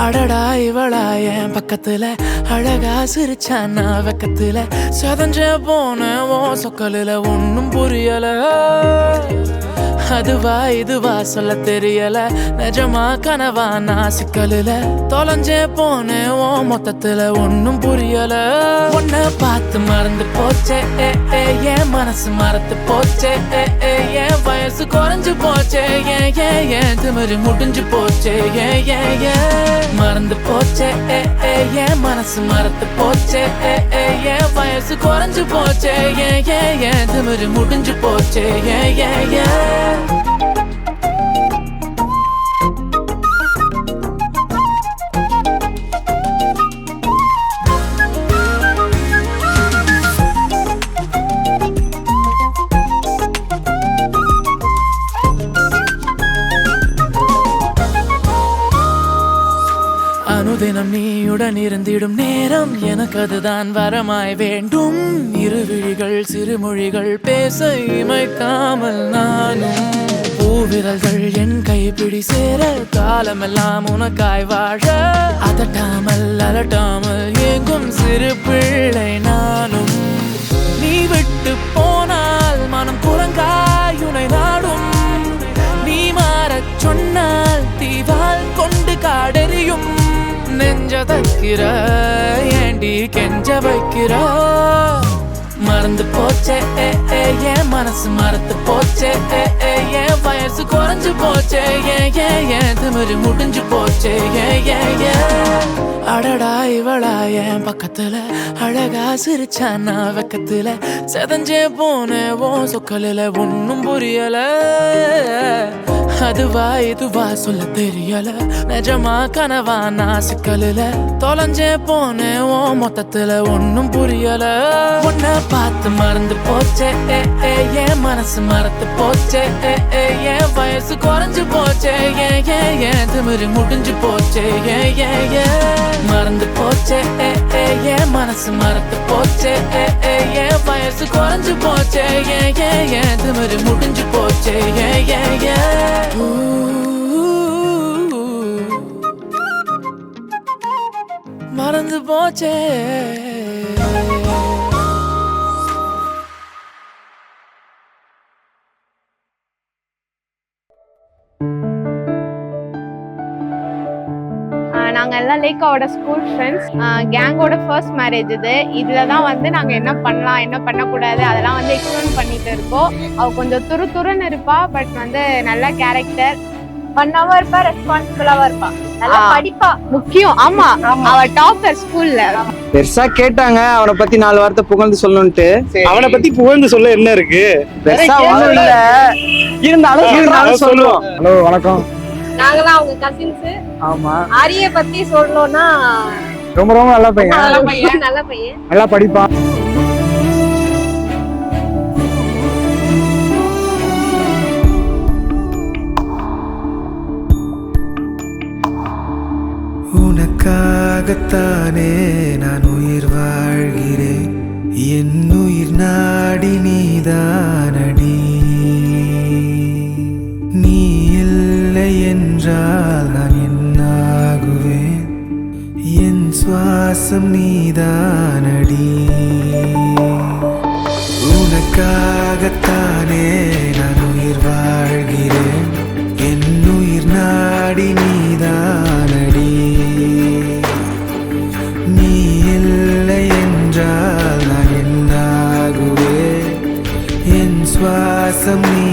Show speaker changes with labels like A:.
A: அடடா இவளா என் பக்கத்துல அழகா சிரிச்சானா வெக்கத்துல சதஞ்ச போன ஓ சொக்கலில ஒன்னும் புரியல. அதுவா இதுவா சொல்ல தெரியல, நிஜமா கனவா நான் சிக்கலில தொலைஞ்சே போன ஓ மொத்தத்துல ஒன்னும் புரியல. உன்னை பார்த்து மறந்து போச்சே என் மனசு மறந்து போச்சே என் வயசு குறைஞ்சு போச்சே ஏன் திமிரு முடிஞ்சு போச்சே மறந்து போச்சே என் மனசு மறந்து போச்சே என் வயசு குறைஞ்சு போச்சே ஏன் திமிரு முடிஞ்சு போச்சே அனுதினம் நீயுடன் இருந்திடும் நேரம் எனக்கு அதுதான் வரமாய் வேண்டும். இருவிழிகள் சிறுமொழிகள் பேச இமைக்காமல் நானும் பூவிரல்கள் என் கைப்பிடி சேர காலமெல்லாம் உனக்காய் வாழ அதட்டாமல் அலட்டாமல் ஏங்கும் சிறு பிள்ளை நானும். நீ விட்டு போனால் மனம் புறங்காயுனை நாடும், நீ மாறச் சொன்னால் தீவால் கொண்டு காடெறியும். நெஞ்ச தைக்கிற ஏண்டி கெஞ்ச வைக்கிற, மறந்து போச்சே என் மனசு மறந்து போச்சே என் வயசு குறைஞ்சு போச்சே ஏன் திமிரு முடிஞ்சு போச்சே அடடா இவளா என் பக்கத்துல அழகா சிரிச்சானா வெக்கத்துல செதஞ்சே போன ஓ சொக்கலில ஒன்னும் புரியல. அதுவா இதுவா சொல்ல தெரியல, நிஜமா கனவா நான் சிக்கலில தொலைஞ்சே போன ஓ மொத்தத்துல ஒன்னும் புரியல. உன்னை பார்த்து மறந்து போச்சே என் மனசு மறந்து போச்சே என் வயசு குறைஞ்சு போச்சே ஏன் திமிரு முடிஞ்சு போச்சே மறந்து போச்சே என் மனசு மறந்து போச்சே என் வயசு குறைஞ்சு போச்சே ஏன் திமிரு முடிஞ்சு போச்சே மறந்து போச்சே.
B: நாங்க எல்லாம் லேக்காவோட ஸ்கூல் ஃப்ரெண்ட்ஸ். கேங்கோட ஃபர்ஸ்ட் மேரேஜ் இதுல தான் வந்து நாங்க என்ன பண்ணலாம் என்ன பண்ணக்கூடாது அதெல்லாம் வந்து எக்ஸ்பிளைன் பண்ணிட்டு இருக்கோம். அவ கொஞ்சம் துருன்னு இருப்பா, பட் வந்து நல்ல கேரக்டர்,
C: பண்ணாம இருப்பா, ரெஸ்பான்சிபிளாவா இருப்பா, நல்லா படிப்பா,
B: முக்கியம். ஆமா, அவ டாப்பர் ஸ்கூல்ல.
D: பெருசா கேட்டாங்க அவனை பத்தி 4 வார்த்தை புகழ்ந்து சொல்லணும்ட்டு.
E: அவனை பத்தி புகழ்ந்து சொல்ல என்ன இருக்கு?
D: பெருசா ஒண்ணும் இல்ல, இருந்தாலும் சொல்லுவோம். ஹலோ வணக்கம்.
C: நாங்களாம் அவங்க கசின்ஸ்.
D: ஆமா,
C: ஆரிய பத்தி சொல்லணும்னா
D: ரொம்ப ரொம்ப நல்ல பையன்,
C: நல்ல பையன்,
D: நல்லா படிப்பான்.
F: உனக்காகத்தானே நான் உயிர் வாழ்கிறேன், என் உயிர் நாடி நீதானடி. நீ இல்லை என்றால் நான் என்னாகுவேன், என் சுவாசம் நீதானடி. உனக்காகத்தானே நான் உயிர் வாழ்கிறேன், என் உயிர் நாடி நீதானடி. நீ இல்லை என்றால் நான் என்னாகுவேன், என் சுவாசம் நீ